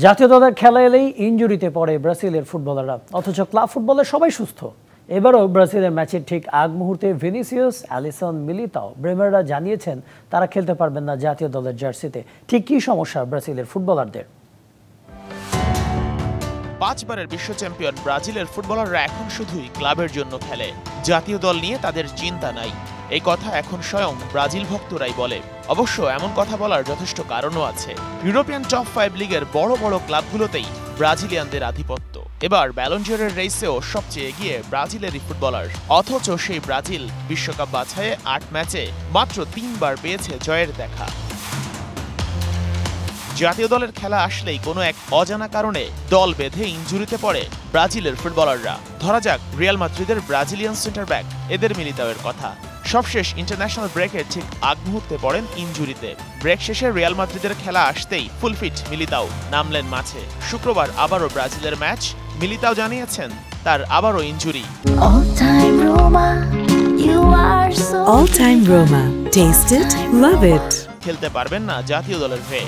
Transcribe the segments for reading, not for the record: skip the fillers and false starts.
জাতীয় দলের খেলা এলেই ইনজুরিতে পড়ে ব্রাজিলের ফুটবলাররা, অথচ ক্লাব ফুটবলে সবাই সুস্থ। এবারও ব্রাজিলের ম্যাচের ঠিক আগ মুহূর্তে ভিনিসিয়াস, অ্যালিসন, মিলিতাও, ব্রেমাররা জানিয়েছেন তারা খেলতে পারবেন না জাতীয় দলের জার্সিতে। ঠিক কী সমস্যা ব্রাজিলের ফুটবলারদের? 5 বারের বিশ্ব চ্যাম্পিয়ন ব্রাজিলের ফুটবলাররা এখন শুধুই ক্লাবের জন্য খেলে, জাতীয় দল নিয়ে তাদের চিন্তা নাই। এই কথা এখন স্বয়ং ব্রাজিল ভক্তরাই বলে। অবশ্য এমন কথা বলার যথেষ্ট কারণও আছে। ইউরোপিয়ান টপ 5 লিগের বড় বড় ক্লাবগুলোতেই ব্রাজিলিয়ানদের আধিপত্য। এবার ব্যালন ডি'অরের রেসেও সবচেয়ে এগিয়ে ব্রাজিলেরই ফুটবলার, অথচ সেই ব্রাজিল বিশ্বকাপ বাছাইয়ে 8 ম্যাচে মাত্র 3 বার পেয়েছে জয়ের দেখা। জাতীয় দলের খেলা আসলেই কোনো এক অজানা কারণে দল বেঁধে ইনজুরিতে পড়ে ব্রাজিলের ফুটবলাররা। ধরা যাক রিয়াল মাদ্রিদের ব্রাজিলিয়ান সেন্টার ব্যাক এদের মিলিতাওয়ের কথা। সবশেষ ইন্টারন্যাশনাল ব্রেকের ঠিক আগ মুহূর্তে পড়েন ইনজুরিতে। ব্রেক শেষে রিয়াল মাদ্রিদের খেলা আসতেই ফুলফিট মিলিতাও নামলেন মাঠে। শুক্রবার আবারও ব্রাজিলের ম্যাচ। মিলিতাও জানিয়েছেন তার আবারও injury. All time Roma. Taste it, love it. খেলতে পারবেন না জাতীয় দলের হয়ে।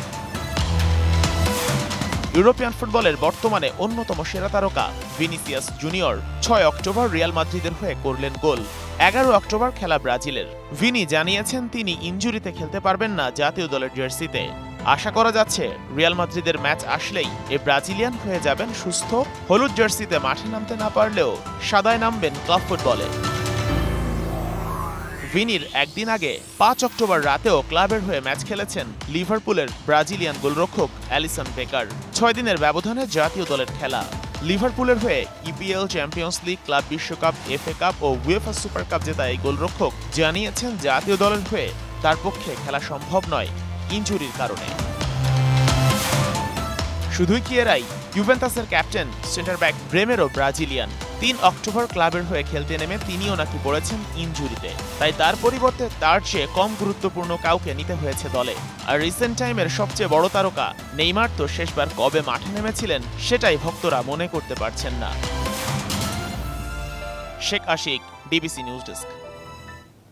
ইউরোপিয়ান ফুটবলের বর্তমানে অন্যতম সেরা তারকা ভিনিসিয়াস জুনিয়র 6 অক্টোবর রিয়াল মাদ্রিদের হয়ে করলেন গোল। 11 অক্টোবর খেলা ব্রাজিলের। ভিনি জানিয়েছেন তিনি ইনজুরিতে খেলতে পারবেন না জাতীয় দলের জার্সিতে। আশা করা যাচ্ছে রিয়াল মাদ্রিদের ম্যাচ আসলেই এই ব্রাজিলিয়ান হয়ে যাবেন সুস্থ। হলুদ জার্সিতে মাঠে নামতে না পারলেও সাদায় নামবেন ক্লাব ফুটবলে। ভিনির একদিন আগে 5 অক্টোবর রাতেও ক্লাবের হয়ে ম্যাচ খেলেছেন লিভারপুলের ব্রাজিলিয়ান গোলরক্ষক অ্যালিসন বেকার। 6 দিনের ব্যবধানে জাতীয় দলের খেলা। লিভারপুলের হয়ে ইপিএল, চ্যাম্পিয়ন্স লিগ, ক্লাব বিশ্বকাপ, এফএ কাপ ও উয়েফা সুপার কাপ জেতা এই গোলরক্ষক জানিয়েছেন জাতীয় দলের হয়ে তার পক্ষে খেলা সম্ভব নয় ইনজুরির কারণে। শুধুই কি এরাই, ইউভেন্টাসের ক্যাপ্টেন সেন্টার ব্যাক ব্রেমেরও ব্রাজিলিয়ান। 3 অক্টোবর ক্লাবের হয়ে খেলতে নেমে তিনিও নাকি পড়েছেন ইনজুরিতে। তাই তার পরিবর্তে তার চেয়ে কম গুরুত্বপূর্ণ কাউকে নিতে হয়েছে দলে। আর রিসেন্ট টাইমের সবচেয়ে বড় তারকা নেইমার তো শেষবার কবে মাঠে নেমেছিলেন সেটাই ভক্তরা মনে করতে পারছেন না। Sheikh Ashik, DBC news desk.